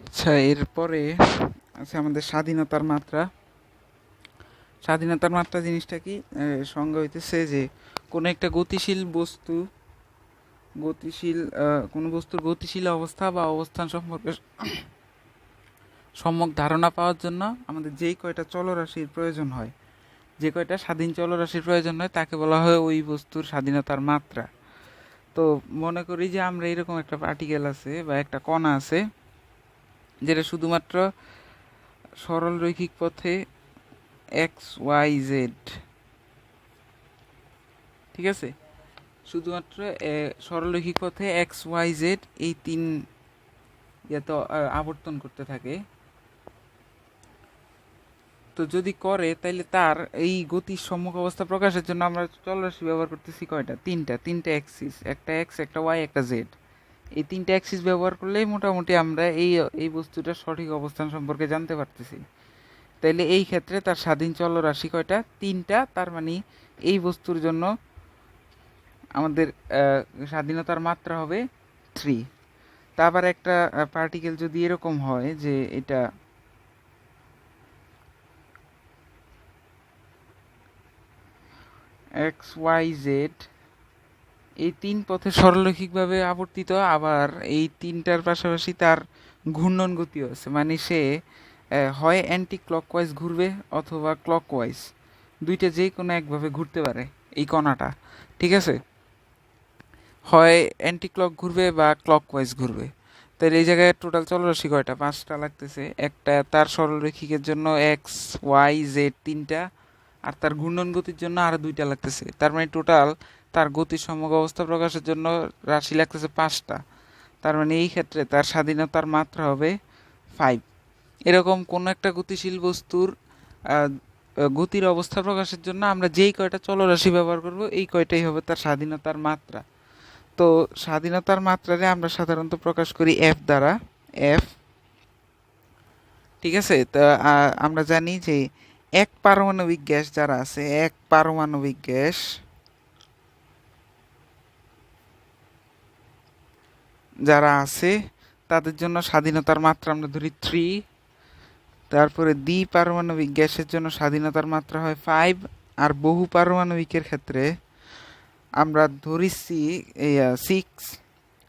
আচ্ছা, এরপরে আছে আমাদের স্বাধীনতার মাত্রা। স্বাধীনতার মাত্রা জিনিসটা কি? সংজ্ঞা হইতেছে যে কোনো একটা গতিশীল কোনো বস্তুর গতিশীল অবস্থা বা অবস্থান সম্পর্কে সম্যক ধারণা পাওয়ার জন্য আমাদের যেই কয়টা চলরাশির প্রয়োজন হয়, যে কয়টা স্বাধীন চলরাশির প্রয়োজন হয় তাকে বলা হয় ওই বস্তুর স্বাধীনতার মাত্রা। তো মনে করি যে আমরা এরকম একটা পার্টিকেল আছে বা একটা কণা আছে যেটা শুধুমাত্র সরল রৈখিক পথে এক্স ওয়াই জেড, ঠিক আছে, শুধুমাত্র সরলরৈখিক পথে এক্স ওয়াই জেড এই তিন ইয়াতে আবর্তন করতে থাকে। তো যদি করে তাইলে তার এই গতির সম্মুখ অবস্থা প্রকাশের জন্য আমরা চলরাশি ব্যবহার করতেছি কয়টা? তিনটা অ্যাক্সিস, একটা এক্স, একটা ওয়াই, একটা জেড। এই তিনটা অ্যাক্সিস ব্যবহার করলেই মোটামুটি আমরা এই বস্তুটার সঠিক অবস্থান সম্পর্কে জানতে পারতেছি। তাইলে এই ক্ষেত্রে তার স্বাধীন চলরাশি কয়টা? তিনটা। তার মানে এই বস্তুর জন্য আমাদের স্বাধীনতার মাত্রা হবে 3। তারপর একটা পার্টিকেল যদি এরকম হয় যে এটা এক্স ওয়াই জেড এই তিন পথে সরলরৈখিকভাবে আবর্তিত, আবার এই তিনটার পাশাপাশি তার ঘূর্ণন গতিও আছে, মানে সে হয় অ্যান্টি ক্লকওয়াইজ ঘুরবে অথবা ক্লকওয়াইজ, দুইটা যেই কোনো একভাবে ঘুরতে পারে এই কণাটা, ঠিক আছে, হয় অ্যান্টি ক্লক ঘুরবে বা ক্লকওয়াইজ ঘুরবে। তাহলে এই জায়গায় টোটাল চলরাশি কয়টা? 5টা লাগতেছে। একটা তার সরলরৈখিকের জন্য এক্স ওয়াই জেড তিনটা, আর তার ঘূর্ণন গতির জন্য আরো 2টা লাগতেছে। তার মানে টোটাল তার গতির সম্যক অবস্থা প্রকাশের জন্য রাশি লাগতেছে 5টা। তার মানে এই ক্ষেত্রে তার স্বাধীনতার মাত্রা হবে 5। এরকম কোন একটা গতিশীল বস্তুর আহ, গতির অবস্থা প্রকাশের জন্য আমরা যেই কয়টা চলরাশি ব্যবহার করব এই কয়টাই হবে তার স্বাধীনতার মাত্রা। তো স্বাধীনতার মাত্রারে আমরা সাধারণত প্রকাশ করি এফ দ্বারা। এফ, ঠিক আছে। তা আমরা জানি যে এক পারমাণবিক গ্যাস যারা আছে, এক পারমাণবিক গ্যাস যারা আছে তাদের জন্য স্বাধীনতার মাত্রা আমরা ধরি 3। তারপরে দ্বি পারমাণবিক গ্যাসের জন্য স্বাধীনতার মাত্রা হয় 5। আর বহু পারমাণবিকের ক্ষেত্রে আমরা ধরিছি 6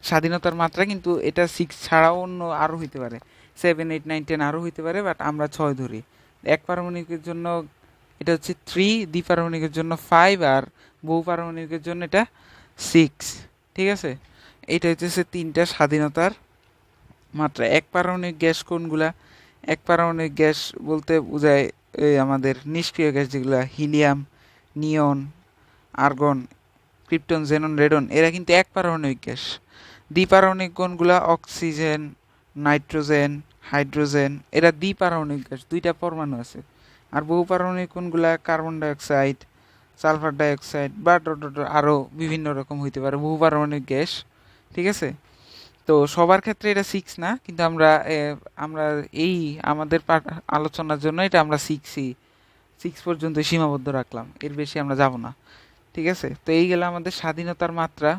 স্বাধীনতার মাত্রা, কিন্তু এটা 6 ছাড়াও অন্য আরও হইতে পারে, 7 8 9 10 আরও হইতে পারে, বাট আমরা 6 ধরি। এক পারমাণবিকের জন্য এটা হচ্ছে 3, দ্বিপারমাণবিকের জন্য 5, আর বহু পারমাণবিকের জন্য এটা 6, ঠিক আছে। এটা হচ্ছে তিনটা স্বাধীনতার মাত্রা। এক পারমাণবিক গ্যাস কোনগুলা? এক পারমাণবিক গ্যাস বলতে বোঝায় এই আমাদের নিষ্ক্রিয় গ্যাস যেগুলা হিলিয়াম, নিয়ন, আর্গন, ক্রিপ্টন, জেনন, রেডন, এরা কিন্তু এক পারমাণবিক গ্যাস। দ্বিপারমাণবিক কোনগুলা? অক্সিজেন, নাইট্রোজেন, হাইড্রোজেন, এরা দ্বিপারমাণবিক গ্যাস, 2টা পরমাণু আছে। আর বহু পারমাণবিক কোনগুলা? কার্বন ডাইঅক্সাইড, সালফার ডাইঅক্সাইড বা আরও বিভিন্ন রকম হইতে পারে বহু পারমাণবিক গ্যাস, ঠিক আছে। তো সবার ক্ষেত্রে এটা 6 না, কিন্তু আমরা এই আমাদের আলোচনার জন্য এটা আমরা 6 পর্যন্ত সীমাবদ্ধ রাখলাম, এর বেশি আমরা যাব না, ঠিক আছে। তো এই গেল আমাদের স্বাধীনতার মাত্রা।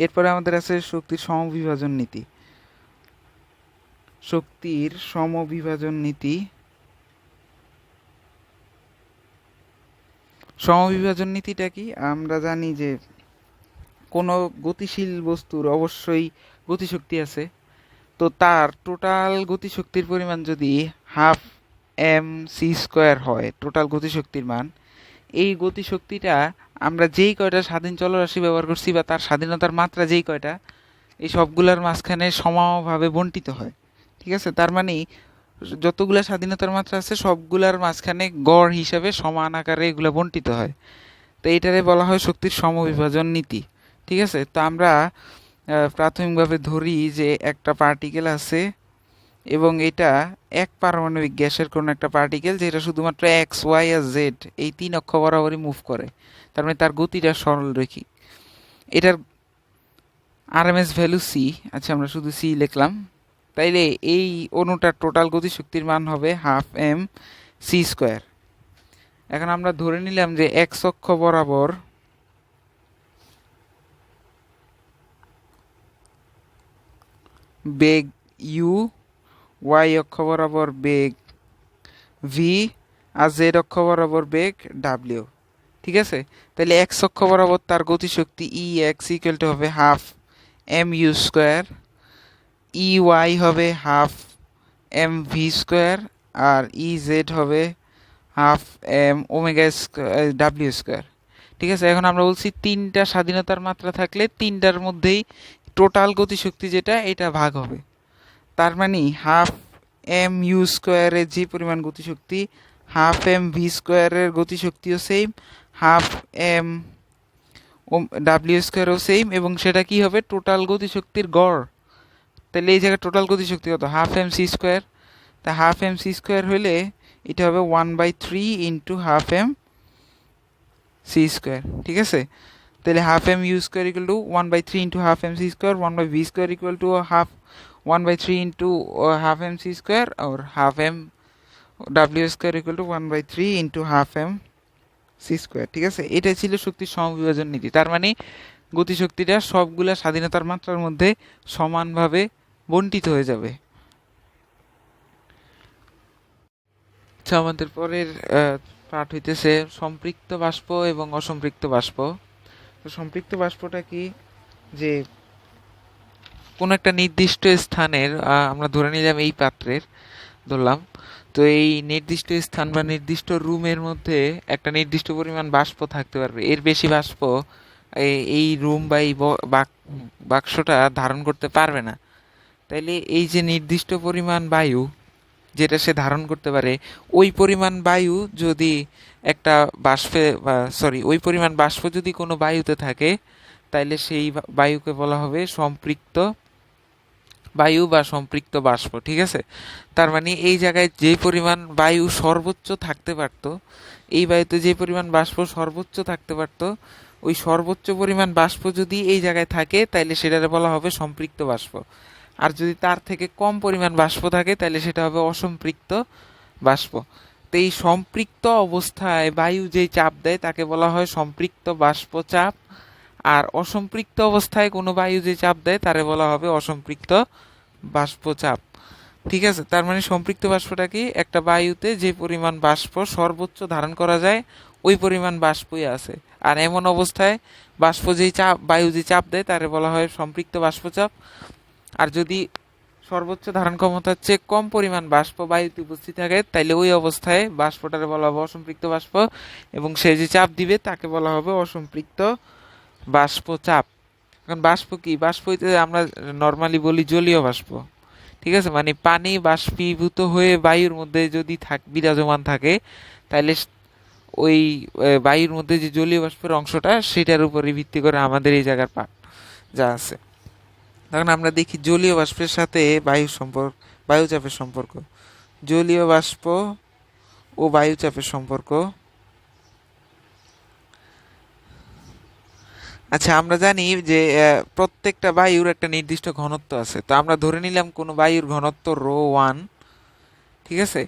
এরপরে আমাদের আছে শক্তির সমবিভাজন নীতি। শক্তির সমবিভাজন নীতি, সমবিভাজন নীতিটা কি? আমরা জানি যে কোনো গতিশীল বস্তুর অবশ্যই গতিশক্তি আছে। তো তার টোটাল গতিশক্তির পরিমাণ যদি হাফ এম সি স্কোয়ার হয়, টোটাল গতিশক্তির মান, এই গতিশক্তিটা আমরা যেই কয়টা স্বাধীন চলরাশি ব্যবহার করছি বা তার স্বাধীনতার মাত্রা যেই কয়টা, এই সবগুলোর মাঝখানে সমানভাবে বণ্টিত হয়, ঠিক আছে। তার মানে যতগুলা স্বাধীনতার মাত্রা আছে সবগুলার মাঝখানে গড় হিসাবে সমান আকারে এগুলো বণ্টিত হয়। তো এইটারে বলা হয় শক্তির সমবিভাজন নীতি, ঠিক আছে। তো আমরা প্রাথমিকভাবে ধরি যে একটা পার্টিকেল আছে এবং এটা এক পারমাণবিক গ্যাসের কোনো একটা পার্টিকেল যেটা শুধুমাত্র এক্স ওয়াই আর জেড এই 3 অক্ষ বরাবরই মুভ করে। তার মানে তার গতিটা সরলরৈখিক। এটার আরএমএস ভ্যালু সি, আচ্ছা আমরা শুধু সি লিখলাম। তাইলে এই অণুটার টোটাল গতিশক্তির মান হবে হাফ এম সি স্কোয়ার। এখন আমরা ধরে নিলাম যে এক্স অক্ষ বরাবর বেগ ইউ ওয়াই অক্ষ বরাবর বেগ ভি আর জেড অক্ষ বরাবর বেগ ডাব্লিউ। ঠিক আছে, তাহলে এক্স অক্ষ বরাবর তার গতিশক্তি ই এক্স ইকুয়াল টু হবে half M U square, E y হবে হাফ এম ভি স্কোয়ার, আর ই জেড হবে হাফ এম ওমেগা ডাব্লিউ স্কোয়ার। ঠিক আছে, এখন আমরা বলছি তিনটা স্বাধীনতার মাত্রা থাকলে তিনটার মধ্যেই টোটাল গতিশক্তি যেটা এটা ভাগ হবে। তার মানে হাফ এম ইউ স্কোয়ারের যে পরিমাণ গতিশক্তি, হাফ এম ভি স্কোয়ারের গতিশক্তিও সেম, হাফ এম ডাব্লিউ স্কোয়ারও সেম, এবং সেটা কি হবে টোটাল গতিশক্তির গড়। তাহলে এই জায়গায় টোটাল গতিশক্তি কত, হাফ এম সি স্কোয়ার। তা হাফ এম সি স্কোয়ার হলে এটা হবে 1/3 into half M C square. ঠিক আছে, তাহলে half M U square equal to 1/3 into half M C square, 1/v square equal to half 1/3 into half M C square, और half M W square equal to 1/3 into half M C square. ঠিক আছে, এটা ছিল শক্তির সমবিভাজন নীতি। তার মানে গতিশক্তিটা সবগুলা স্বাধীনতার মাত্রার মধ্যে সমানভাবে বন্টিত হয়ে যাবে। আচ্ছা, আমাদের পরের পাঠ হইতেছে সম্পৃক্ত বাষ্প এবং অসম্পৃক্ত বাষ্প। তো সম্পৃক্ত বাষ্পটা কি, যে কোনো একটা নির্দিষ্ট স্থানের আমরা ধরে নিলাম এই পাত্রের ধরলাম, তো এই নির্দিষ্ট স্থান বা নির্দিষ্ট রুমের মধ্যে একটা নির্দিষ্ট পরিমাণ বাষ্প থাকতে পারবে, এর বেশি বাষ্প এই রুম বা এই বাক্সটা ধারণ করতে পারবে না। তাইলে এই যে নির্দিষ্ট পরিমাণ বায়ু যেটা সে ধারণ করতে পারে, ওই পরিমাণ বায়ু যদি একটা বাষ্পে ওই পরিমাণ বাষ্প যদি কোনো বায়ুতে থাকে, তাইলে সেই বায়ুকে বলা হবে সম্পৃক্ত বায়ু বা সম্পৃক্ত বাষ্প। ঠিক আছে, তার মানে এই জায়গায় যে পরিমাণ বায়ু সর্বোচ্চ থাকতে পারত, এই বায়ুতে যে পরিমাণ বাষ্প সর্বোচ্চ থাকতে পারত, ওই সর্বোচ্চ পরিমাণ বাষ্প যদি এই জায়গায় থাকে তাইলে সেটাকে বলা হবে সম্পৃক্ত বাষ্প। আর যদি তার থেকে কম পরিমাণ বাষ্প থাকে তাহলে সেটা হবে অসম্পৃক্ত বাষ্প। তো এই সম্পৃক্ত অবস্থায় বায়ু যেই চাপ দেয় তাকে বলা হয় সম্পৃক্ত বাষ্প চাপ, আর অসম্পৃক্ত অবস্থায় কোনো বায়ু যে চাপ দেয় তারে বলা হবে অসম্পৃক্ত বাষ্প চাপ। ঠিক আছে, তার মানে সম্পৃক্ত বাষ্পটা কি, একটা বায়ুতে যে পরিমাণ বাষ্প সর্বোচ্চ ধারণ করা যায় ওই পরিমাণ বাষ্পই আছে, আর এমন অবস্থায় বাষ্প যেই চাপ বায়ু যে চাপ দেয় তারে বলা হয় সম্পৃক্ত বাষ্পচাপ। আর যদি সর্বোচ্চ ধারণ ক্ষমতার চেয়ে কম পরিমাণ বাষ্প বায়ুতে উপস্থিত থাকে তাইলে ওই অবস্থায় বাষ্পটারে বলা হবে অসম্পৃক্ত বাষ্প, এবং সে যে চাপ দিবে তাকে বলা হবে অসম্পৃক্ত বাষ্প চাপ। এখন বাষ্প কি, বাষ্প হইতে আমরা নর্মালি বলি জলীয় বাষ্প। ঠিক আছে, মানে পানি বাষ্পীভূত হয়ে বায়ুর মধ্যে যদি বিরাজমান থাকে তাহলে ওই বায়ুর মধ্যে যে জলীয় বাষ্পের অংশটা সেটার উপরে ভিত্তি করে আমাদের এই জায়গার পাঠ যা আছে। তখন আমরা দেখি জলীয় বাষ্পের সাথে বায়ুচাপের সম্পর্ক, জলীয় বাষ্প ও বায়ুচাপের সম্পর্ক। আচ্ছা, আমরা জানি যে প্রত্যেকটা বায়ুর একটা নির্দিষ্ট ঘনত্ব আছে। তো আমরা ধরে নিলাম কোনো বায়ুর ঘনত্ব ρ1। ঠিক আছে,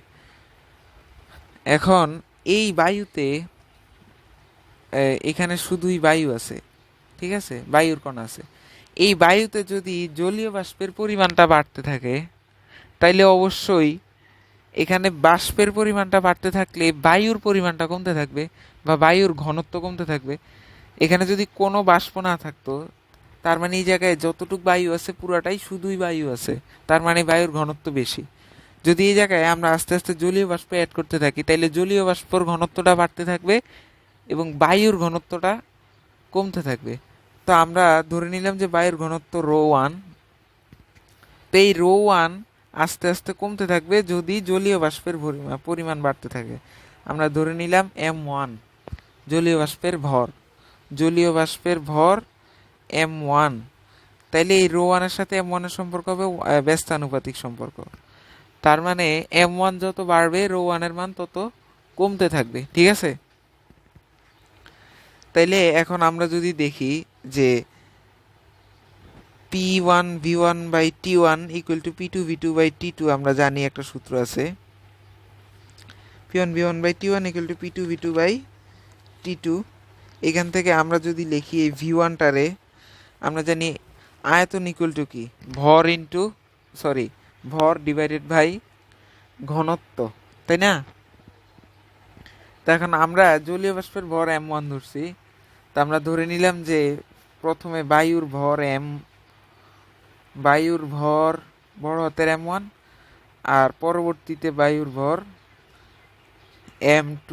এখন এই বায়ুতে এখানে শুধুই বায়ু আছে। ঠিক আছে, বায়ুর কণা আছে। এই বায়ুতে যদি জলীয় বাষ্পের পরিমাণটা বাড়তে থাকে তাইলে অবশ্যই এখানে বাষ্পের পরিমাণটা বাড়তে থাকলে বায়ুর পরিমাণটা কমতে থাকবে বা বায়ুর ঘনত্ব কমতে থাকবে। এখানে যদি কোনো বাষ্প না থাকতো তার মানে এই জায়গায় যতটুকু বায়ু আছে পুরাটাই শুধুই বায়ু আছে, তার মানে বায়ুর ঘনত্ব বেশি। যদি এই জায়গায় আমরা আস্তে আস্তে জলীয় বাষ্প অ্যাড করতে থাকি তাইলে জলীয় বাষ্পর ঘনত্বটা বাড়তে থাকবে এবং বায়ুর ঘনত্বটা কমতে থাকবে। তো আমরা ধরে নিলাম যে বায়ুর ঘনত্ব ρ1, তো এই ρ1 আস্তে আস্তে কমতে থাকবে যদি জলীয় বাষ্পের পরিমাণ বাড়তে থাকে। আমরা ধরে নিলাম m1 জলীয় বাষ্পের ভর, জলীয় বাষ্পের ভর m1, তাইলে এই ρ1 এর সাথে m1 এর সম্পর্ক হবে ব্যস্তানুপাতিক সম্পর্ক। তার মানে m1 যত বাড়বে ρ1 এর মান তত কমতে থাকবে। ঠিক আছে, তাইলে এখন আমরা যদি দেখি যে P1 V1 by T1 equal to P2 V2 by T2, আমরা জানি একটা সূত্র আছে P1 V1 by T1 equal to P2 V2 by T2। এখান থেকে আমরা যদি লিখি এই V1টারে আমরা জানি আয়তন ইকুয়াল টু কি, ভর ইন্টু ভর ডিভাইডেড বাই ঘনত্ব, তাই না? তো এখন আমরা জলীয় বাষ্পের ভর m1 ধরছি। তা আমরা ধরে নিলাম যে প্রথমে বায়ুর ভর বড় হাতের m1, আর পরবর্তীতে বায়ুর ভর m2।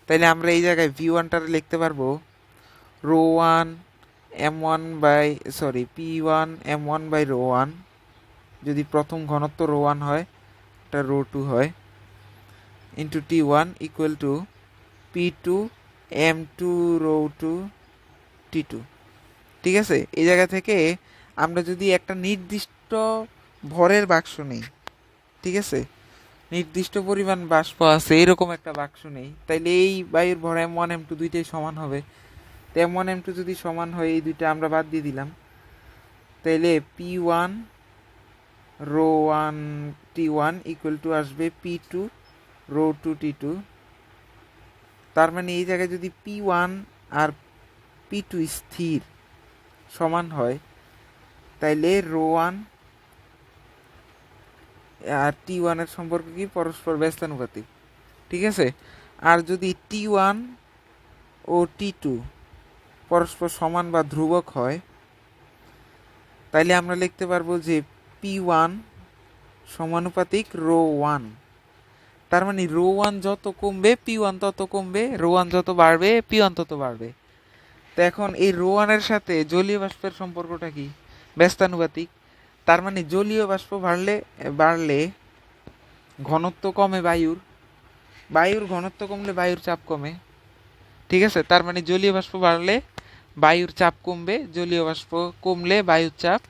তাইলে আমরা এই জায়গায় v1টার লিখতে পারবো rho one p1 m1 by rho one, যদি প্রথম ঘনত্ব রো ওয়ান হয়, এটা রো টু হয়, into t1 equal to p2 m2 rho two t2। ঠিক আছে? এই জায়গা থেকে আমরা যদি একটা নির্দিষ্ট ভরের বাক্স নেই, ঠিক আছে, নির্দিষ্ট পরিমাণ বাষ্প আছে এরকম একটা বাক্স নেই, তাইলে এই বায়ুর ভর m1 m2 দুইটাই সমান হবে। তো m1 m2 যদি সমান হয়, এই দুইটা আমরা বাদ দিয়ে দিলাম, তাইলে p1 rho one t1 equal two আসবে p2 রো টু t2। তার মানে এই জায়গায় যদি p1 আর p2 স্থির সমান হয়, তাইলে রো ওয়ান আর t1 এর সম্পর্ক কি? পরস্পর ব্যস্তানুপাতিক। ঠিক আছে? আর যদি t1 ও t2 পরস্পর সমান বা ধ্রুবক হয়, তাইলে আমরা লিখতে পারবো যে p1 সমানুপাতিক রো ওয়ান। তার মানে রো ওয়ান যত কমবে p1 তত কমবে, রো ওয়ান যত বাড়বে p1 তত বাড়বে। তো এখন এই রো ওয়ানের সাথে জলীয় বাষ্পের সম্পর্কটা কি? ব্যস্তানুপাতিক। তার মানে জলীয় বাষ্প বাড়লে ঘনত্ব কমে বায়ুর ঘনত্ব কমলে বায়ুর চাপ কমে। ঠিক আছে? তার মানে জলীয় বাষ্প বাড়লে বায়ুর চাপ কমবে, জলীয় বাষ্প কমলে বায়ুর চাপ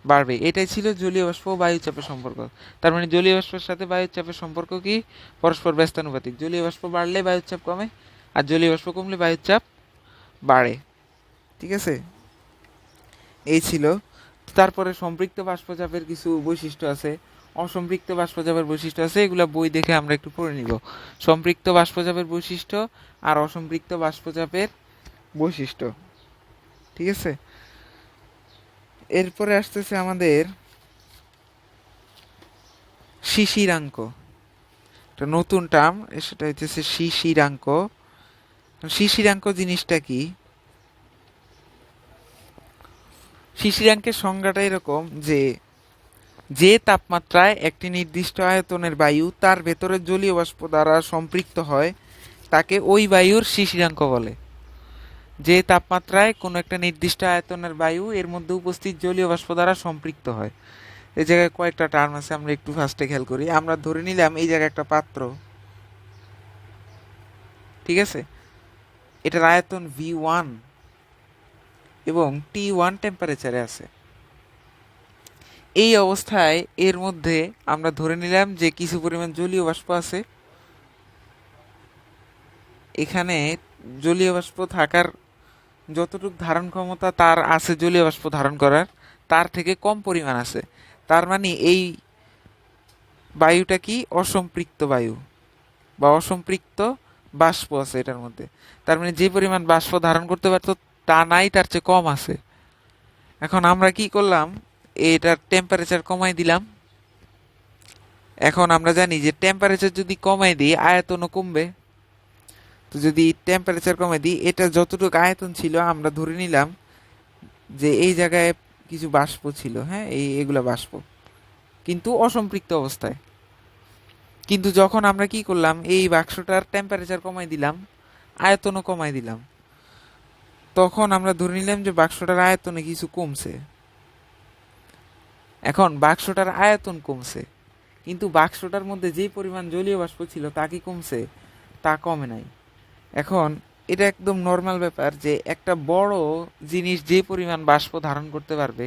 বাড়বে। এটাই ছিল জলীয় বাষ্প ও বায়ু চাপের সম্পর্ক। তার মানে জলীয় বাষ্পের সাথে বায়ুর চাপের সম্পর্ক কি? পরস্পর ব্যস্তানুপাতিক। জলীয় বাষ্প বাড়লে বায়ুর চাপ কমে, আর জলীয় বাষ্প কমলে বায়ুর চাপ বাড়ে। ঠিক আছে? এই ছিল। তারপরে সম্পৃক্ত বাষ্পচাপের কিছু বৈশিষ্ট্য আছে, অসম্পৃক্ত বাষ্পচাপের বৈশিষ্ট্য আছে, এগুলা বই দেখে আমরা একটু পড়ে নিব। সম্পৃক্ত বাষ্পচাপের বৈশিষ্ট্য আর অসম্পৃক্ত বাষ্পচাপের বৈশিষ্ট্য। ঠিক আছে? এরপরে আসতেছে আমাদের শিশিরাঙ্ক, একটা নতুন টার্ম, সেটা হচ্ছে শিশিরাঙ্ক। শিশিরাঙ্ক জিনিসটা কি? শিশিরাঙ্কের সংজ্ঞাটা এরকম যে তাপমাত্রায় একটি নির্দিষ্ট আয়তনের বায়ু তার ভেতরে জলীয় বাষ্প দ্বারা সম্পৃক্ত হয় তাকে ওই বায়ুর শিশিরাঙ্ক বলে। যে তাপমাত্রায় কোনো একটা নির্দিষ্ট আয়তনের বায়ু এর মধ্যে উপস্থিত জলীয় বাষ্প দ্বারা সম্পৃক্ত হয়। এই জায়গায় কয়েকটা টার্ম আছে, আমরা একটু ফার্স্টে খেয়াল করি। আমরা ধরে নিলাম এই জায়গায় একটা পাত্র, ঠিক আছে, এটার আয়তন V1 এবং T1 টেম্পারেচারে আছে। এই অবস্থায় এর মধ্যে আমরা ধরে নিলাম যে কিছু পরিমাণ জলীয় বাষ্প আছে। এখানে জলীয় বাষ্প থাকার যতটুকু ধারণ ক্ষমতা তার আছে, জলীয় বাষ্প ধারণ করার তার থেকে কম পরিমাণ আছে। তার মানে এই বায়ুটা কি? অসম্পৃক্ত বায়ু বা অসম্পৃক্ত বাষ্প আছে এটার মধ্যে। তার মানে যে পরিমাণ বাষ্প ধারণ করতে পারতো তা নাই, তার চেয়ে কম আছে। এখন আমরা কি করলাম? এটার টেম্পারেচার কমাই দিলাম। এখন আমরা জানি যে টেম্পারেচার যদি কমাই দিই আয়তনও কমবে। তো যদি টেম্পারেচার কমাই দিই, এটা যতটুকু আয়তন ছিল আমরা ধরে নিলাম যে এই জায়গায় কিছু বাষ্প ছিল, হ্যাঁ, এগুলা বাষ্প, কিন্তু অসম্পৃক্ত অবস্থায়। কিন্তু যখন আমরা কি করলাম, এই বাক্সটার টেম্পারেচার কমাই দিলাম, আয়তনও কমাই দিলাম, তখন আমরা ধরে নিলাম যে বাক্সটার আয়তনে কিছু কমছে। এখন বাক্সটার আয়তন কমছে, কিন্তু বাক্সটার মধ্যে যে পরিমাণ জলীয় বাষ্প ছিল তা কি কমছে? তা কমে নাই। এখন এটা একদম নর্মাল ব্যাপার যে একটা বড় জিনিস যে পরিমাণ বাষ্প ধারণ করতে পারবে,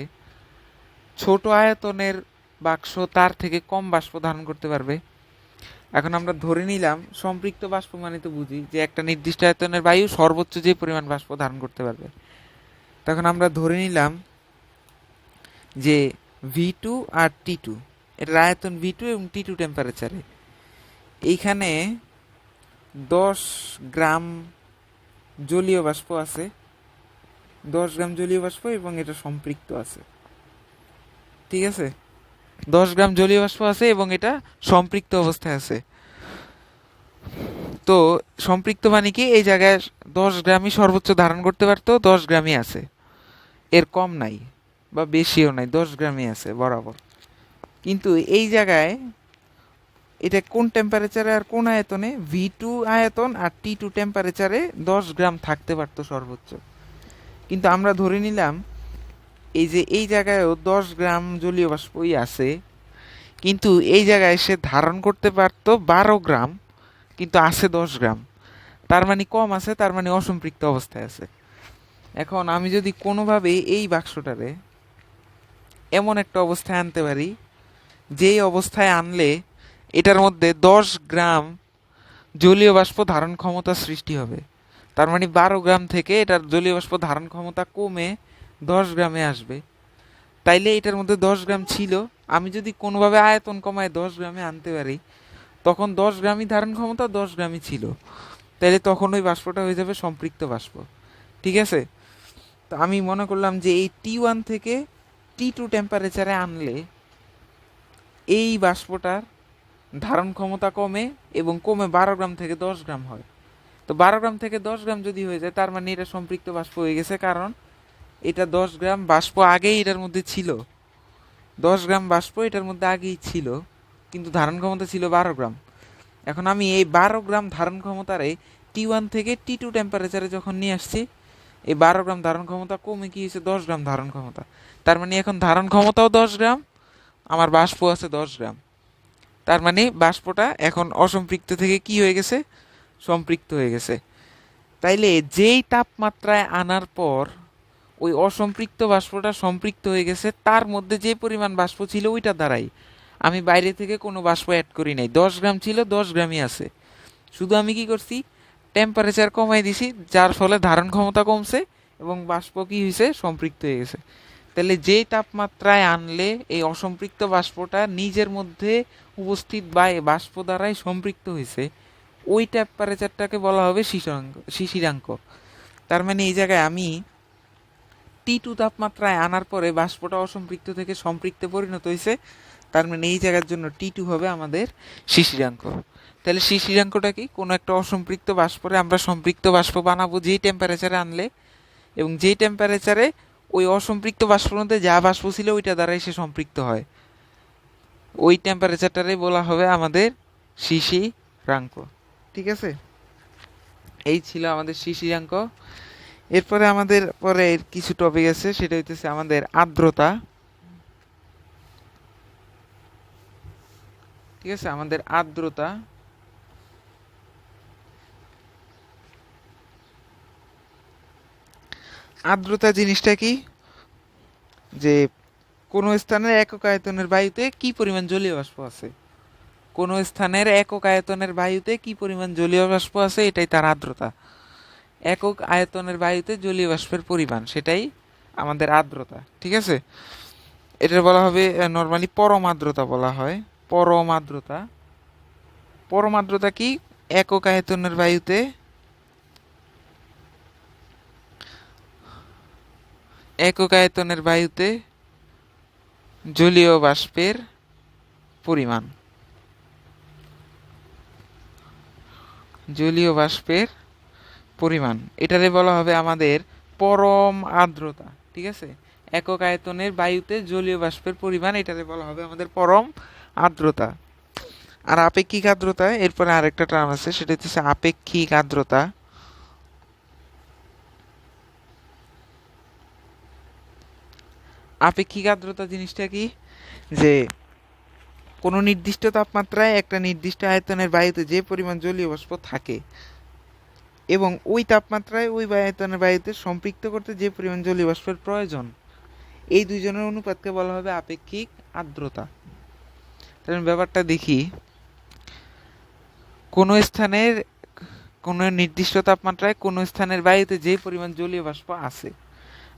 ছোট আয়তনের বাক্স তার থেকে কম বাষ্প ধারণ করতে পারবে। এখন আমরা ধরে নিলাম সম্পৃক্ত বাষ্প মানে তো বুঝি যে একটা নির্দিষ্ট আয়তনের বায়ু সর্বোচ্চ যে পরিমাণ বাষ্প ধারণ করতে পারবে। তখন আমরা ধরে নিলাম যে V2 আর T2, এটার আয়তন V2 এবং T2 টেম্পারেচারে, এইখানে 10 গ্রাম জলীয় বাষ্প আছে, 10 গ্রাম জলীয় বাষ্প, এবং এটা সম্পৃক্ত আছে। ঠিক আছে? 10 গ্রাম জলীয় বাষ্প আছে এবং এটা সম্পৃক্ত অবস্থায় আছে। তো সম্পৃক্ত মানে কি, এই জায়গায় 10 গ্রামই সর্বোচ্চ ধারণ করতে পারতো, 10 গ্রামই আছে, এর কম নাই বা বেশিও নাই, 10 গ্রামই আছে বরাবর। কিন্তু এই জায়গায় এটা কোন টেম্পারেচারে আর কোন আয়তনে, V2 আয়তন আর T2 টেম্পারেচারে 10 গ্রাম থাকতে পারতো সর্বোচ্চ। কিন্তু আমরা ধরে নিলাম এই যে এই জায়গায়ও 10 গ্রাম জলীয় বাষ্পই আছে, কিন্তু এই জায়গায় সে ধারণ করতে পারতো 12 গ্রাম, কিন্তু আছে 10 গ্রাম, তার মানে কম আছে, তার মানে অসম্পৃক্ত অবস্থায় আছে। এখন আমি যদি কোনোভাবে এই বাক্সটারে এমন একটা অবস্থায় আনতে পারি, যেই অবস্থায় আনলে এটার মধ্যে 10 গ্রাম জলীয় বাষ্প ধারণ ক্ষমতা সৃষ্টি হবে, তার মানে 12 গ্রাম থেকে এটার জলীয় বাষ্প ধারণ ক্ষমতা কমে 10 গ্রামে আসবে, তাইলে এটার মধ্যে 10 গ্রাম ছিল, আমি যদি কোনোভাবে আয়তন কমায় 10 গ্রামে আনতে পারি, তখন 10 গ্রামই ধারণ ক্ষমতা, 10 গ্রামই ছিল, তাইলে তখন ওই বাষ্পটা হয়ে যাবে সম্পৃক্ত বাষ্প। ঠিক আছে? তো আমি মনে করলাম যে এই T1 থেকে T2 টেম্পারেচারে আনলে এই বাষ্পটার ধারণ ক্ষমতা কমে এবং কমে 12 গ্রাম থেকে 10 গ্রাম হয়। তো 12 গ্রাম থেকে 10 গ্রাম যদি হয়ে যায়, তার মানে এটা সম্পৃক্ত বাষ্প হয়ে গেছে, কারণ এটা 10 গ্রাম বাষ্প আগেই এটার মধ্যে ছিল, 10 গ্রাম বাষ্প এটার মধ্যে আগেই ছিল, কিন্তু ধারণ ক্ষমতা ছিল 12 গ্রাম। এখন আমি এই 12 গ্রাম ধারণ ক্ষমতারে T1 থেকে T2 টেম্পারেচারে যখন নিয়ে আসছি, এই 12 গ্রাম ধারণ ক্ষমতা কমে কি হয়েছে, 10 গ্রাম ধারণ ক্ষমতা, তার মানে এখন ধারণ ক্ষমতাও 10 গ্রাম, আমার বাষ্প আছে 10 গ্রাম, তার মানে বাষ্পটা এখন অসম্পৃক্ত থেকে কি হয়ে গেছে, সম্পৃক্ত হয়ে গেছে। তাইলে যেই তাপমাত্রায় আনার পর ওই অসম্পৃক্ত বাষ্পটা সম্পৃক্ত হয়ে গেছে, তার মধ্যে যে পরিমাণ বাষ্প ছিল ওইটা দ্বারাই, আমি বাইরে থেকে কোনো বাষ্প অ্যাড করি নাই, 10 গ্রাম ছিল, 10 গ্রামই আছে, শুধু আমি কি করছি, টেম্পারেচার কমাই দিছি, যার ফলে ধারণ ক্ষমতা কমছে এবং বাষ্প কি হয়েছে, সম্পৃক্ত হয়ে গেছে। তাহলে যেই তাপমাত্রায় আনলে এই অসম্পৃক্ত বাষ্পটা নিজের মধ্যে উপস্থিত বা এই বাষ্প দ্বারাই সম্পৃক্ত হয়েছে, ওই টেম্পারেচারটাকে বলা হবে শিশিরাঙ্ক। তার মানে এই জায়গায় আমি T2 তাপমাত্রায় আনার পরে বাষ্পটা অসম্পৃক্ত থেকে সম্পৃক্তে পরিণত হয়েছে, তার মানে এই জায়গার জন্য T2 হবে আমাদের শিশিরাঙ্ক। তাহলে শিশিরাঙ্কটা কি, কোনো একটা অসম্পৃক্ত বাষ্পরে আমরা সম্পৃক্ত বাষ্প বানাবো যেই টেম্পারেচারে আনলে, এবং যেই টেম্পারেচারে ওই অসম্পৃক্ত বাষ্পের মধ্যে যা বাষ্প ছিল ওইটা দ্বারাই সে সম্পৃক্ত হয়, ওই টেম্পারেচারটারে বলা হবে আমাদের শিশিরাঙ্ক। ঠিক আছে? এই ছিল আমাদের শিশিরাঙ্ক। এরপরে আমাদের পরে কিছু টপিক আছে, সেটা হইতেছে আমাদের আর্দ্রতা। ঠিক আছে, আমাদের আর্দ্রতা। আর্দ্রতা জিনিসটা কি, যে কোনো স্থানের একক আয়তনের বায়ুতে কি পরিমাণ জলীয় বাষ্প আছে, কোনো স্থানের একক আয়তনের বায়ুতে কি পরিমাণ জলীয় বাষ্প আছে, এটাই তার আর্দ্রতা। একক আয়তনের বায়ুতে জলীয় বাষ্পের পরিমাণ, সেটাই আমাদের আর্দ্রতা। ঠিক আছে? এটা বলা হবে নর্মালি পরম আর্দ্রতা বলা হয়। পরম আর্দ্রতা, পরম আর্দ্রতা কি, একক আয়তনের বায়ুতে একক আয়তনের বায়ুতে জলীয় বাষ্পের পরিমাণ, জলীয় বাষ্পের পরিমাণ, এটারে বলা হবে আমাদের পরম আর্দ্রতা। ঠিক আছে? একক আয়তনের বায়ুতে জলীয় বাষ্পের পরিমাণ, এটারে বলা হবে আমাদের পরম আর্দ্রতা। আর আপেক্ষিক আর্দ্রতা, এরপরে আরেকটা টার্ম আছে, সেটা হচ্ছে আপেক্ষিক আর্দ্রতা। আপেক্ষিক আর্দ্রতা জিনিসটা কি, যে কোনো নির্দিষ্ট তাপমাত্রায় একটা নির্দিষ্ট আয়তনের বায়ুতে যে পরিমাণ জলীয় বাষ্প থাকে এবং ওই তাপমাত্রায় ওই আয়তনের বায়ুতে সম্পৃক্ত করতে যে পরিমাণ জলীয় বাষ্পের প্রয়োজন, এই দুইজনের অনুপাতকে বলা হবে আপেক্ষিক আর্দ্রতা। তাহলে ব্যাপারটা দেখি, কোনো স্থানের কোনো নির্দিষ্ট তাপমাত্রায় কোনো স্থানের বায়ুতে যে পরিমাণ জলীয় বাষ্প আছে,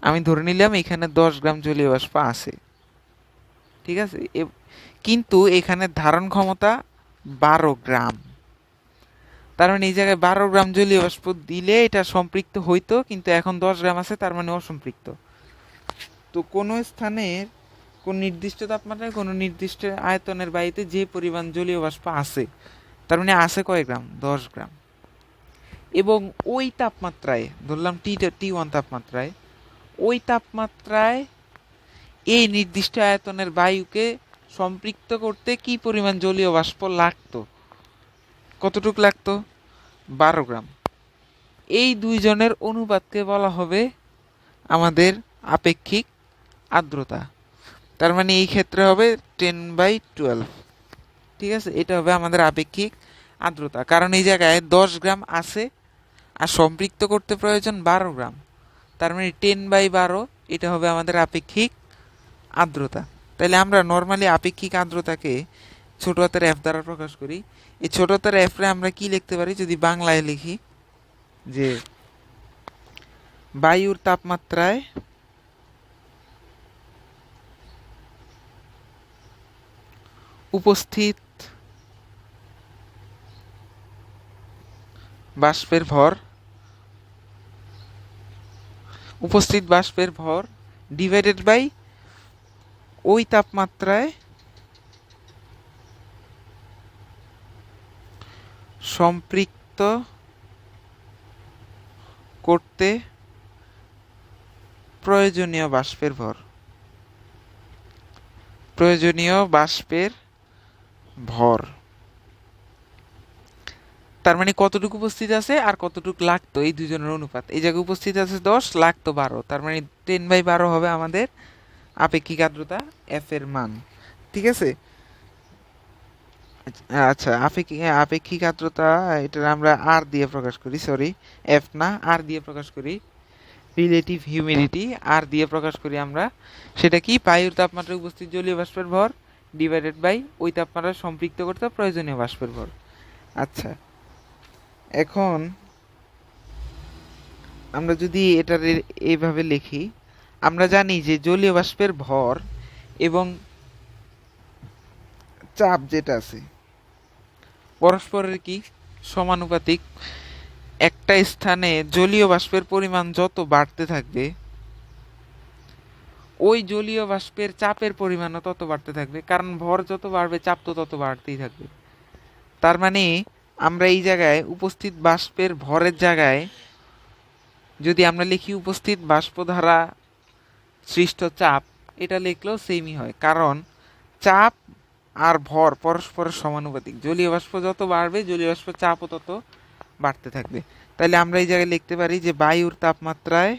আমি ধরে নিলাম এখানে 10 গ্রাম জলীয় বাষ্প আছে। ঠিক আছে? কিন্তু এখানে ধারণ ক্ষমতা 12 গ্রাম, তার মানে এই জায়গায় 12 গ্রাম জলীয় বাষ্প দিলে এটা সম্পৃক্ত হইতো, কিন্তু এখন 10 গ্রাম আছে, তার মানে অসম্পৃক্ত। তো কোনো স্থানের কোন নির্দিষ্ট তাপমাত্রায় কোনো নির্দিষ্ট আয়তনের বায়ুতে যে পরিমাণ জলীয় বাষ্প আছে, তার মানে আছে কয় গ্রাম? 10 গ্রাম। এবং ওই তাপমাত্রায় ধরলাম T1 তাপমাত্রায়, ওই তাপমাত্রায় এই নির্দিষ্ট আয়তনের বায়ুকে সম্পৃক্ত করতে কি পরিমাণ জলীয় বাষ্প লাগতো? কতটুক লাগতো? 12 গ্রাম। এই দুইজনের অনুপাতকে বলা হবে আমাদের আপেক্ষিক আর্দ্রতা। তার মানে এই ক্ষেত্রে হবে 10/12। ঠিক আছে, এটা হবে আমাদের আপেক্ষিক আর্দ্রতা, কারণ এই জায়গায় 10 গ্রাম আছে আর সম্পৃক্ত করতে প্রয়োজন 12 গ্রাম। তার মানে 10/12 এটা হবে আমাদের আপেক্ষিক আর্দ্রতা। তাহলে আমরা নর্মালি আপেক্ষিক আর্দ্রতাকে ছোট হাতের এফ দ্বারা প্রকাশ করি। এই ছোট হাতের এফ রে আমরা কি লিখতে পারি? যদি বাংলায় লিখি যে বায়ুর তাপমাত্রায় উপস্থিত বাষ্পের ভর, উপস্থিত বাষ্পের ভর ডিভাইডেড বাই ওই তাপমাত্রায় সম্পৃক্ত করতে প্রয়োজনীয় বাষ্পের ভর, প্রয়োজনীয় বাষ্পের ভর। তার মানে কতটুকু উপস্থিত আছে আর কতটুকু লাগতো, এই দুজনের অনুপাত। এই জায়গায় উপস্থিত আছে 10, লাগতো 12, তার মানে 10/12 হবে আমাদের আপেক্ষিক আর্দ্রতা এফ এর মান। ঠিক আছে, আচ্ছা আপেক্ষিক আর্দ্রতা এটা আমরা আর দিয়ে প্রকাশ করি, সরি এফ না আর দিয়ে প্রকাশ করি। রিলেটিভ হিউমিডিটি আর দিয়ে প্রকাশ করি আমরা। সেটা কি? বায়ুর তাপমাত্রায় উপস্থিত জলীয় বাষ্পের ভর ডিভাইডেড বাই ওই তাপমাত্রা সম্পৃক্ত করতে প্রয়োজনীয় বাষ্পের ভর। আচ্ছা, এখন আমরা যদি এটা এইভাবে লিখি, আমরা জানি যে জলীয় বাষ্পের ভর এবং চাপ যেটা আছে পরস্পরের কি সমানুপাতিক। একটা স্থানে জলীয় বাষ্পের পরিমাণ যত বাড়তে থাকবে, ওই জলীয় বাষ্পের চাপের পরিমাণও তত বাড়তে থাকবে, কারণ ভর যত বাড়বে চাপ তো তত বাড়তেই থাকবে। তার মানে আমরা এই জায়গায় উপস্থিত বাষ্পের ভরের জায়গায় যদি আমরা লিখি উপস্থিত বাষ্প দ্বারা সৃষ্ট চাপ, এটা লিখলেও সেমই হয়, কারণ চাপ আর ভর পরস্পরের সমানুপাতিক। জলীয় বাষ্প যত বাড়বে জলীয় বাষ্পের চাপও তত বাড়তে থাকবে। তাহলে আমরা এই জায়গায় লিখতে পারি যে বায়ুর তাপমাত্রায়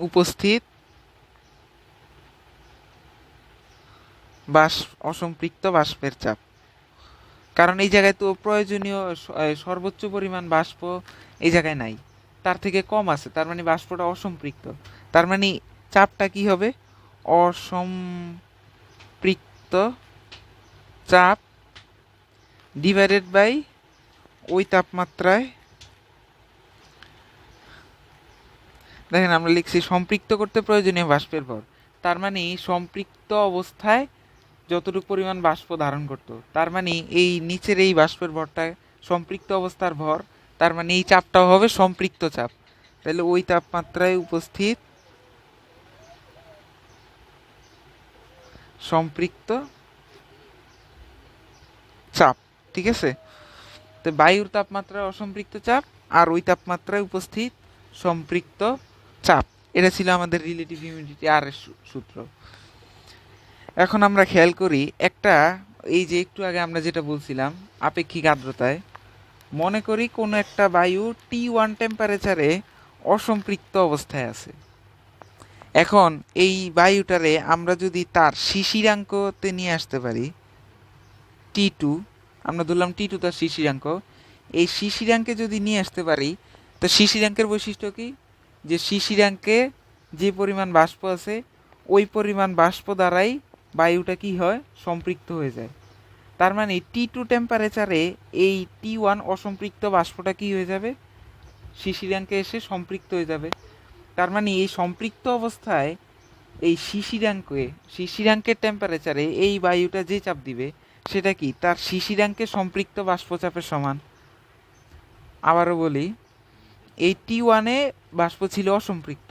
উপস্থিত অসম্পৃক্ত বাষ্পের চাপ, কারণ এই জায়গায় তো প্রয়োজনীয় সর্বোচ্চ পরিমাণ বাষ্প এই জায়গায় নাই, তার থেকে কম আছে, তার মানে বাষ্পটা অসম্পৃক্ত। তার মানে চাপটা কি হবে? অসম্পৃক্ত চাপ ডিভাইডেড বাই ওই তাপমাত্রায়, দেখেন আমরা লিখছি সম্পৃক্ত করতে প্রয়োজনীয় বাষ্পের ভর। তার মানে সম্পৃক্ত অবস্থায় যতটুকু পরিমাণ বাষ্প ধারণ করত, তার মানে এই নিচের এই বাষ্পের ভরটা সম্পৃক্ত অবস্থার ভর, তার মানে এই চাপটাও হবে সম্পৃক্ত চাপ। তাহলে ওই তাপমাত্রায় উপস্থিত সম্পৃক্ত চাপ। ঠিক আছে, তো বায়ুর তাপমাত্রায় অসম্পৃক্ত চাপ আর ওই তাপমাত্রায় উপস্থিত সম্পৃক্ত চাপ, এটা ছিল আমাদের রিলেটিভ হিউমিডিটি আর এর সূত্র। এখন আমরা খেয়াল করি একটা, এই যে একটু আগে আমরা যেটা বলছিলাম আপেক্ষিক আর্দ্রতায়, মনে করি কোনো একটা বায়ু T1 টেম্পারেচারে অসম্পৃক্ত অবস্থায় আছে। এখন এই বায়ুটারে আমরা যদি তার শিশিরাঙ্কতে নিয়ে আসতে পারি T2, আমরা ধরলাম T2 তার শিশিরাঙ্ক, এই শিশিরাঙ্কে যদি নিয়ে আসতে পারি, তো শিশিরাঙ্কের বৈশিষ্ট্য কি? যে শিশিরাঙ্কে যে পরিমাণ বাষ্প আছে ওই পরিমাণ বাষ্প দ্বারাই বায়ুটা কি হয়? সম্পৃক্ত হয়ে যায়। তার মানে T2 টেম্পারেচারে এই T1 অসম্পৃক্ত বাষ্পটা কি হয়ে যাবে? শিশিরাঙ্কে এসে সম্পৃক্ত হয়ে যাবে। তার মানে এই সম্পৃক্ত অবস্থায় এই শিশিরাঙ্কের টেম্পারেচারে এই বায়ুটা যে চাপ দিবে সেটা কি? তার শিশিরাঙ্কে সম্পৃক্ত বাষ্পচাপের সমান। আবারও বলি, এই T1-এ বাষ্প ছিল অসম্পৃক্ত।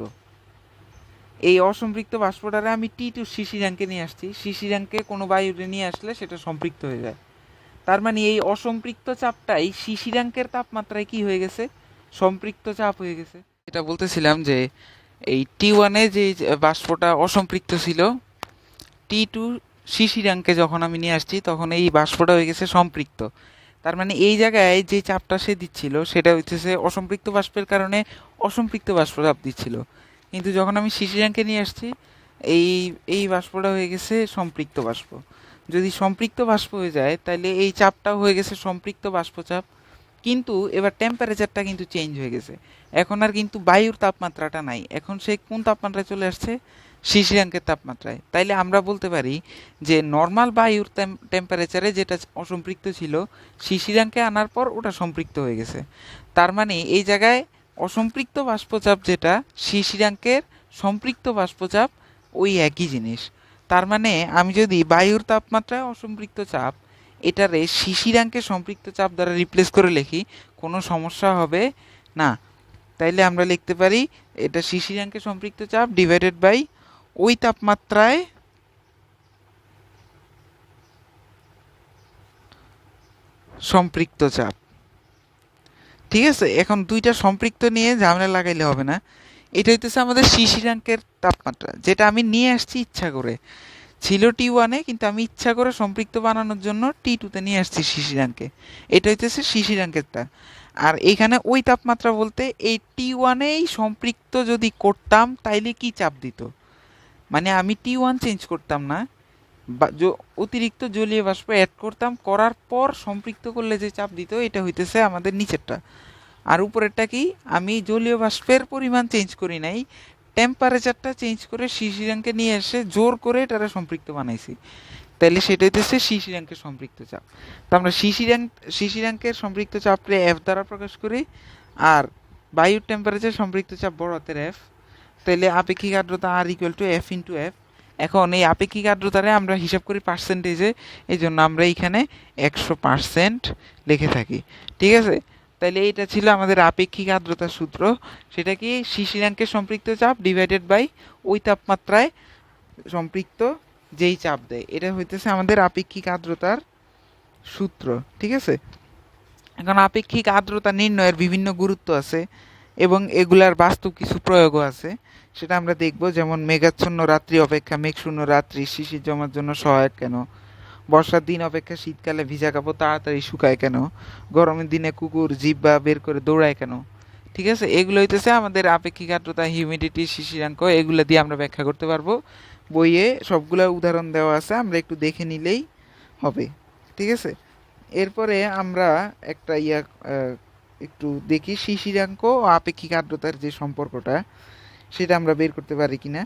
এই অসম্পৃক্ত বাষ্পটারে আমি T2 শিশিরাঙ্কে নিয়ে আসছি। শিশিরাঙ্কে কোনো বায়ুরে নিয়ে আসলে সেটা সম্পৃক্ত হয়ে যায়। তার মানে এই অসম্পৃক্ত চাপটাই শিশিরাঙ্কের তাপমাত্রায় কি হয়ে গেছে, সম্পৃক্ত চাপ হয়ে গেছে। এটা বলতেছিলাম যে এই T1 যে বাষ্পটা অসম্পৃক্ত ছিল, T2 শিশিরাঙ্কে যখন আমি নিয়ে আসছি তখন এই বাষ্পটা হয়ে গেছে সম্পৃক্ত। তার মানে এই জায়গায় যে চাপটা সে দিচ্ছিল সেটা হইতেছে অসম্পৃক্ত বাষ্পের কারণে অসম্পৃক্ত বাষ্প চাপ দিচ্ছিল, কিন্তু যখন আমি শিশিরাঙ্কে নিয়ে আসছি এই এই বাষ্পটা হয়ে গেছে সম্পৃক্ত বাষ্প। যদি সম্পৃক্ত বাষ্প হয়ে যায় তাহলে এই চাপটাও হয়ে গেছে সম্পৃক্ত বাষ্পচাপ, কিন্তু এবার টেম্পারেচারটা কিন্তু চেঞ্জ হয়ে গেছে। এখন আর কিন্তু বায়ুর তাপমাত্রাটা নাই, এখন সে কোন তাপমাত্রায় চলে আসছে, শিশিরাঙ্কের তাপমাত্রায়। তাইলে আমরা বলতে পারি যে নর্মাল বায়ুর টেম্পারেচারে যেটা অসম্পৃক্ত ছিল শিশিরাঙ্কে আনার পর ওটা সম্পৃক্ত হয়ে গেছে। তার মানে এই জায়গায় অসম্পৃক্ত বাষ্পচাপ যেটা শিশিরাঙ্কের সম্পৃক্ত বাষ্পচাপ ওই একই জিনিস। তার মানে আমি যদি বায়ুর তাপমাত্রায় অসম্পৃক্ত চাপ এটারে শিশিরাঙ্কে সম্পৃক্ত চাপ দ্বারা রিপ্লেস করে লিখি, কোনো সমস্যা হবে না। তাইলে আমরা লিখতে পারি এটা শিশিরাঙ্কে সম্পৃক্ত চাপ ডিভাইডেড বাই ওই তাপমাত্রায় সম্পৃক্ত চাপ। ঠিক আছে, এখন দুইটা সম্পৃক্ত নিয়ে ঝামেলা লাগাইলে হবে না। এটা হইতেছে আমাদের শিশিরাঙ্কের তাপমাত্রা, যেটা আমি নিয়ে আসছি ইচ্ছা করে। ছিল T1 কিন্তু আমি ইচ্ছা করে সম্পৃক্ত বানানোর জন্য T2 নিয়ে আসছি শিশিরাঙ্কে। এটা হইতেছে শিশিরাঙ্কেরটা। আর এখানে ওই তাপমাত্রা বলতে এই T1 সম্পৃক্ত যদি করতাম তাইলে কি চাপ দিত, মানে আমি T1 চেঞ্জ করতাম না, অতিরিক্ত জলীয় বাষ্প অ্যাড করতাম, করার পর সম্পৃক্ত করলে যে চাপ দিত এটা হইতেছে আমাদের নিচেরটা। আর উপরেরটা কি, আমি জলীয় বাষ্পের পরিমাণ চেঞ্জ করি নাই, টেম্পারেচারটা চেঞ্জ করে শিশিরাঙ্কে নিয়ে এসে জোর করে এটারে সম্পৃক্ত বানাইছি। তাহলে সেটা হইতেছে শিশিরাঙ্কের সম্পৃক্ত চাপ। তো আমরা শিশিরাঙ্কের সম্পৃক্ত চাপকে F দ্বারা প্রকাশ করি, আর বায়ুর টেম্পারেচার সম্পৃক্ত চাপ বড় হাতের F। তাহলে আপেক্ষিক আর্দ্রতা R equal to F into F। এখন এই আপেক্ষিক আর্দ্রতারে আমরা হিসাব করি পার্সেন্টেজে, এই জন্য আমরা এইখানে 100% লিখে থাকি। ঠিক আছে, তাহলে এইটা ছিল আমাদের আপেক্ষিক আর্দ্রতার সূত্র। সেটা কি, শিশিরাঙ্কের সম্পৃক্ত চাপ ডিভাইডেড বাই ওই তাপমাত্রায় সম্পৃক্ত যেই চাপ দেয়, এটা হইতেছে আমাদের আপেক্ষিক আর্দ্রতার সূত্র। ঠিক আছে, এখন আপেক্ষিক আর্দ্রতা নির্ণয়ের বিভিন্ন গুরুত্ব আছে এবং এগুলার বাস্তব কিছু প্রয়োগও আছে, সেটা আমরা দেখব। যেমন মেঘাচ্ছন্ন রাত্রি অপেক্ষা মেঘশূন্য রাত্রি শিশির জমার জন্য সহায়ক কেন, বর্ষার দিন অপেক্ষা শীতকালে ভিজা কাপড় তাড়াতাড়ি শুকায় কেন, গরমের দিনে কুকুর জিহ্বা বের করে দৌড়ায় কেন। ঠিক আছে, এগুলো হইতেছে আমাদের আপেক্ষিক আর্দ্রতা, হিউমিডিটি, শিশিরাঙ্ক, এগুলো দিয়ে আমরা ব্যাখ্যা করতে পারবো। বইয়ে সবগুলো উদাহরণ দেওয়া আছে, আমরা একটু দেখে নিলেই হবে। ঠিক আছে, এরপরে আমরা একটা একটু দেখি শিশিরাঙ্ক ও আপেক্ষিক আর্দ্রতার যে সম্পর্কটা সেটা আমরা বের করতে পারি কিনা।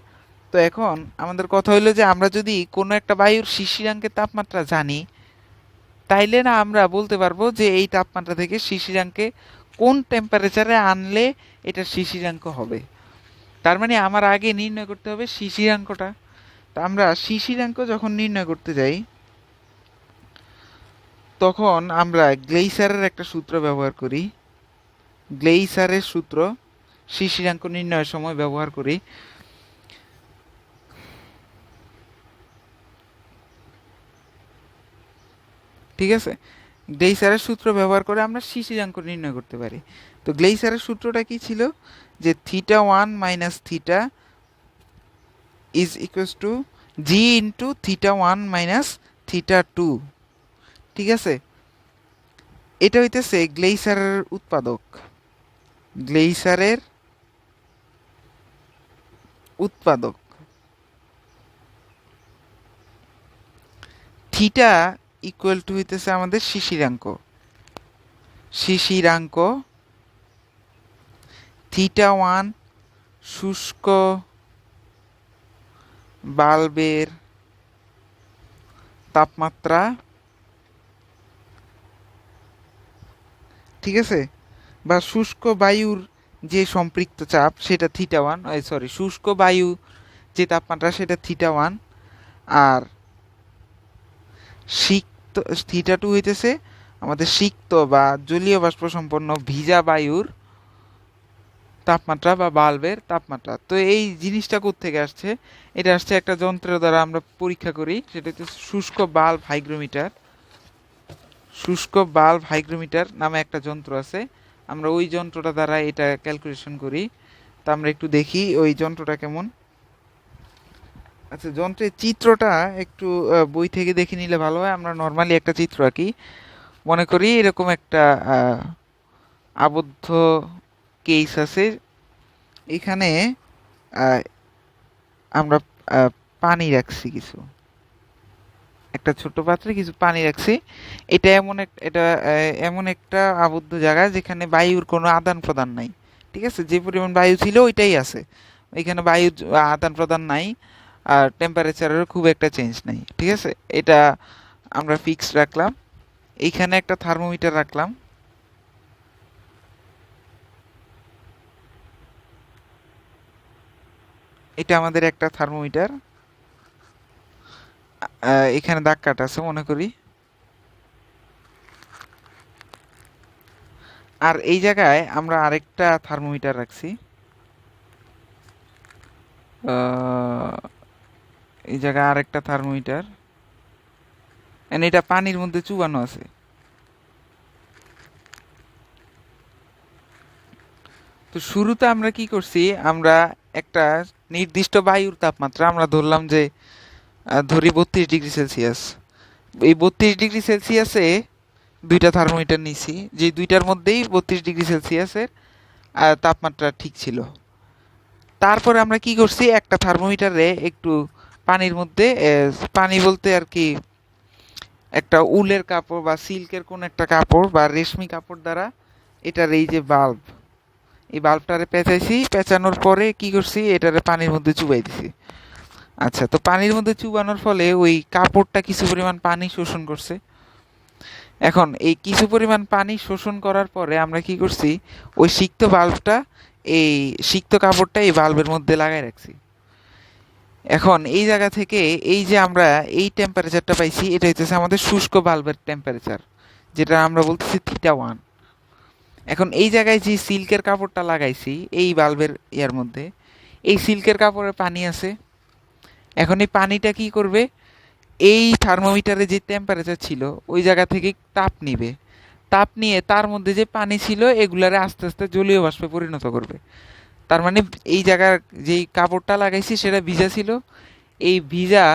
তো এখন আমাদের কথা হলো যে আমরা যদি কোনো একটা বায়ুর শিশিরাঙ্কের তাপমাত্রা জানি, তাইলে না আমরা বলতে পারবো যে এই তাপমাত্রা থেকে শিশিরাঙ্কে কোন টেম্পারেচারে আনলে এটা শিশিরাঙ্ক হবে। তার মানে আমার আগে নির্ণয় করতে হবে শিশিরাঙ্কটা। তা আমরা শিশিরাঙ্ক যখন নির্ণয় করতে যাই তখন আমরা গ্লেইসারের একটা সূত্র ব্যবহার করি। গ্লেইসারের সূত্র শিশিরাঙ্ক নির্ণয়ের সময় ব্যবহার করি। ঠিক আছে, গ্লেইসারের সূত্র ব্যবহার করে আমরা শিশিরাঙ্ক নির্ণয় করতে পারি। তো গ্লেইসারের সূত্রটা কি ছিল, যে θ1 minus theta is equals to G into θ1 minus θ2। ঠিক আছে, এটা হইতেছে গ্লেইসারের উৎপাদক। গ্লেইসারের উৎপাদক থিটা ইকুয়াল টু হইতেছে আমাদের শিশিরাঙ্ক। শিশিরাঙ্ক θ1 শুষ্ক বাল্বের তাপমাত্রা। ঠিক আছে, বা শুষ্ক বায়ুর যে সম্পৃক্ত চাপ সেটা θ1, সরি শুষ্ক বায়ু যে তাপমাত্রা সেটা θ1, আর সিক্ত θ2 হইতেছে আমাদের সিক্ত বা জলীয় বাষ্প সম্পন্ন ভিজা বায়ুর তাপমাত্রা বা বাল্বের তাপমাত্রা। তো এই জিনিসটা কোত্থেকে আসছে? এটা আসছে একটা যন্ত্র দ্বারা আমরা পরীক্ষা করি, সেটা হচ্ছে শুষ্ক বাল্ব হাইগ্রোমিটার। শুষ্ক বাল্ব হাইগ্রোমিটার নামে একটা যন্ত্র আছে, আমরা ওই যন্ত্রটা দ্বারা এটা ক্যালকুলেশন করি। তা আমরা একটু দেখি ওই যন্ত্রটা কেমন। আচ্ছা, যন্ত্রের চিত্রটা একটু বই থেকে দেখে নিলে ভালো হয়। আমরা নর্মালি একটা চিত্র আঁকি, মনে করি এরকম একটা আবদ্ধ কেস আছে। এখানে আহ, আমরা পানি রাখছি কিছু, একটা ছোট পাত্রে কিছু পানি রাখছি। এটা এমন একটা আবদ্ধ জায়গা যেখানে বায়ুর কোনো আদান প্রদান নাই। ঠিক আছে, যে পরিমাণ বায়ু ছিল ওইটাই আছে, এখানে বায়ুর আদান প্রদান নাই, আর টেম্পারেচারেরও খুব একটা চেঞ্জ নাই। ঠিক আছে, এটা আমরা ফিক্সড রাখলাম। এইখানে একটা থার্মোমিটার রাখলাম। এটা আমাদের একটা থার্মোমিটার। এখানে দাগ কাটা আছে মনে করি। আর এই জায়গায় আমরা আরেকটা থার্মোমিটার রাখছি। এই জায়গায় আরেকটা থার্মোমিটার, এটা পানির মধ্যে চুবানো আছে। তো শুরুতে আমরা কি করছি, আমরা একটা নির্দিষ্ট বায়ুর তাপমাত্রা আমরা ধরলাম যে ধরি 32 ডিগ্রি সেলসিয়াস। এই 32 ডিগ্রি সেলসিয়াসে দুইটা থার্মোমিটার নিছি, যে দুইটার মধ্যেই 32 ডিগ্রি সেলসিয়াসের তাপমাত্রা ঠিক ছিল। তারপরে আমরা কি করছি, একটা থার্মোমিটারে একটু পানির মধ্যে পানি বলতে আর কি একটা উলের কাপড় বা সিল্কের কোন একটা কাপড় বা রেশমি কাপড় দ্বারা এটার এই যে বাল্ব, এই বাল্বটারে পেঁচাইছি। পেঁচানোর পরে কি করছি, এটারে পানির মধ্যে চুবাই দিছি। আচ্ছা, তো পানির মধ্যে চুবানোর ফলে ওই কাপড়টা কিছু পরিমাণ পানি শোষণ করছে। এখন এই কিছু পরিমাণ পানি শোষণ করার পরে আমরা কি করছি, ওই সিক্ত বাল্বটা, এই সিক্ত কাপড়টা এই বাল্বের মধ্যে লাগাই রাখছি। এখন এই জায়গা থেকে এই যে আমরা এই টেম্পারেচারটা পাইছি, এটা হচ্ছে আমাদের শুষ্ক বাল্বের টেম্পারেচার, যেটা আমরা বলতেছি θ1। এখন এই জায়গায় যে সিল্কের কাপড়টা লাগাইছি এই বাল্বের ইয়ার মধ্যে, এই সিল্কের কাপড়ে পানি আছে। এখন এই পানিটা কি করবে, এই থার্মোমিটারে যে টেম্পারেচার ছিল ওই জায়গা থেকে তাপ নিবে। তাপ নিয়ে তার মধ্যে যে পানি ছিল এগুলারে আস্তে আস্তে জলীয় বাষ্পে পরিণত করবে। তার মানে এই জায়গার যেই কাপড়টা লাগাইছি সেটা ভিজা ছিল, এই ভিজা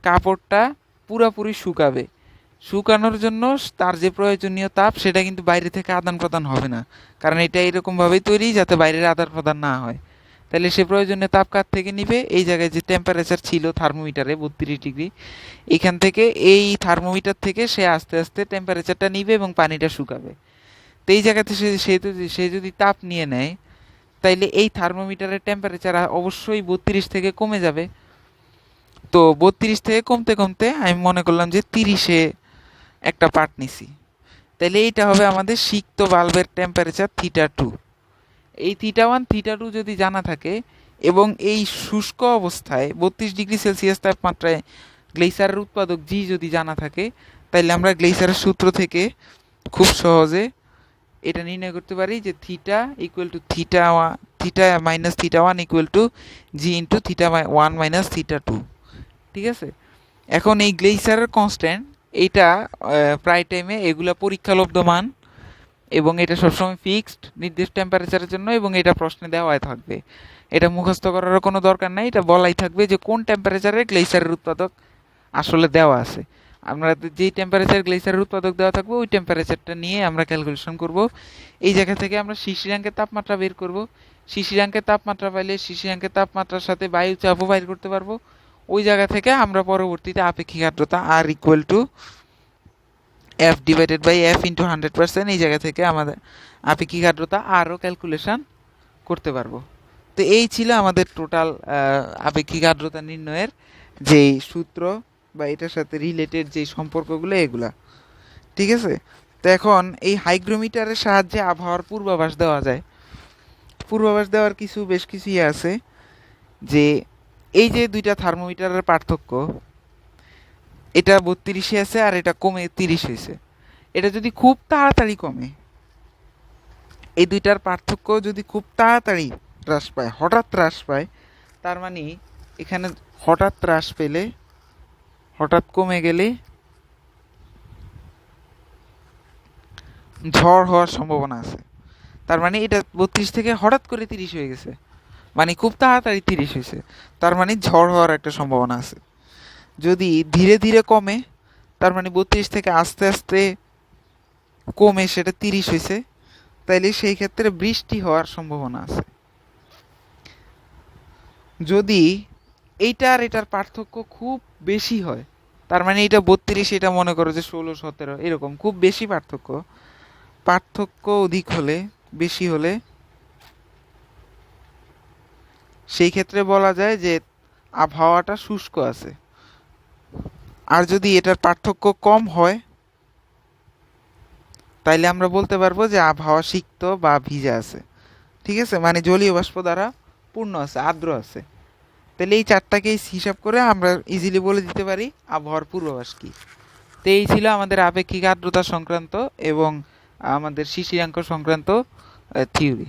কাপড়টা পুরোপুরি শুকাবে। শুকানোর জন্য তার যে প্রয়োজনীয় তাপ সেটা কিন্তু বাইরে থেকে আদান প্রদান হবে না, কারণ এটা এরকমভাবেই তৈরি যাতে বাইরের আদান প্রদান না হয়। তাহলে সে প্রয়োজনীয় তাপ কার থেকে নিবে, এই জায়গায় যে টেম্পারেচার ছিল থার্মোমিটারে 32 ডিগ্রি, এখান থেকে এই থার্মোমিটার থেকে সে আস্তে আস্তে টেম্পারেচারটা নিবে এবং পানিটা শুকাবে। তো এই জায়গাতে সে যদি তাপ নিয়ে নেয়, তাইলে এই থার্মোমিটারের টেম্পারেচার অবশ্যই 32 থেকে কমে যাবে। তো 32 থেকে কমতে কমতে আমি মনে করলাম যে 30-এ একটা পার্ট নিছি। তাহলে এইটা হবে আমাদের সিক্ত বাল্বের টেম্পারেচার θ2। এই θ1 θ2 যদি জানা থাকে এবং এই শুষ্ক অবস্থায় 32 ডিগ্রি সেলসিয়াস তাপমাত্রায় গ্লেসারের উৎপাদক জি যদি জানা থাকে, তাহলে আমরা গ্লেসারের সূত্র থেকে খুব সহজে এটা নির্ণয় করতে পারি যে theta equal to theta minus θ1 equal to G into θ1 minus θ2। ঠিক আছে, এখন এই গ্লেসারের কনস্ট্যান্ট এইটা প্রায় টাইমে এগুলা পরীক্ষালব্ধ মান, এবং এটা সবসময় ফিক্সড নির্দিষ্ট টেম্পারেচারের জন্য, এবং এটা প্রশ্নে দেওয়াই থাকবে। এটা মুখস্থ করারও কোনো দরকার নাই, এটা বলাই থাকবে যে কোন টেম্পারেচারে গ্লেসারের উৎপাদক আসলে দেওয়া আছে। আমরা যেই টেম্পারেচার গ্লেসারের উৎপাদক দেওয়া থাকবে ওই টেম্পারেচারটা নিয়ে আমরা ক্যালকুলেশন করব। এই জায়গা থেকে আমরা শিশিরাঙ্কের তাপমাত্রা বের করব। শিশিরাঙ্কের তাপমাত্রা পাইলে শিশিরাঙ্কের তাপমাত্রার সাথে বায়ু চাপও বাইর করতে পারবো। ওই জায়গা থেকে আমরা পরবর্তীতে আপেক্ষিক আর্দ্রতা R equal to F divided by F into 100%, এই জায়গা থেকে আমাদের আপেক্ষিক আর্দ্রতা আরও ক্যালকুলেশন করতে পারবো। তো এই ছিল আমাদের টোটাল আপেক্ষিক আর্দ্রতা নির্ণয়ের যেই সূত্র বা এটার সাথে রিলেটেড যে সম্পর্কগুলো এগুলা। ঠিক আছে, তো এখন এই হাইগ্রোমিটারের সাহায্যে আবহাওয়ার পূর্বাভাস দেওয়া যায়। পূর্বাভাস দেওয়ার বেশ কিছু ইয়ে আছে, যে এই যে দুইটা থার্মোমিটারের পার্থক্য, এটা 32-এ আছে আর এটা কমে 30 হয়েছে। এটা যদি খুব তাড়াতাড়ি কমে, এই দুইটার পার্থক্য যদি খুব তাড়াতাড়ি হ্রাস পায়, হঠাৎ হ্রাস পায়, তার মানে এখানে হঠাৎ হ্রাস পেলে, হঠাৎ কমে গেলে ঝড় হওয়ার সম্ভাবনা আছে। তার মানে এটা 32 থেকে হঠাৎ করে 30 হয়ে গেছে, মানে খুব তাড়াতাড়ি 30 হয়েছে, তার মানে ঝড় হওয়ার একটা সম্ভাবনা আছে। যদি ধীরে ধীরে কমে, তার মানে 32 থেকে আস্তে আস্তে কমে সেটা 30 হয়েছে, তাইলে সেই ক্ষেত্রে বৃষ্টি হওয়ার সম্ভাবনা আছে। যদি এইটা আর এটার পার্থক্য খুব বেশি হয়, তার মানে এটা 32, এটা মনে করো যে 16, 17, এরকম খুব বেশি পার্থক্য, পার্থক্য অধিক হলে, বেশি হলে, সেই ক্ষেত্রে বলা যায় যে আবহাওয়াটা শুষ্ক আছে। আর যদি এটার পার্থক্য কম হয়, তাইলে আমরা বলতে পারবো যে আবহাওয়া সিক্ত বা ভিজা আছে। ঠিক আছে, মানে জলীয় বাষ্প দ্বারা পূর্ণ আছে, আর্দ্র আছে। তাহলে এই চারটাকে হিসাব করে আমরা ইজিলি বলে দিতে পারি আবহাওয়ার পূর্বাভাস কি। তো এই ছিল আমাদের আপেক্ষিক আর্দ্রতা সংক্রান্ত এবং আমাদের শিশিরাঙ্ক সংক্রান্ত থিওরি।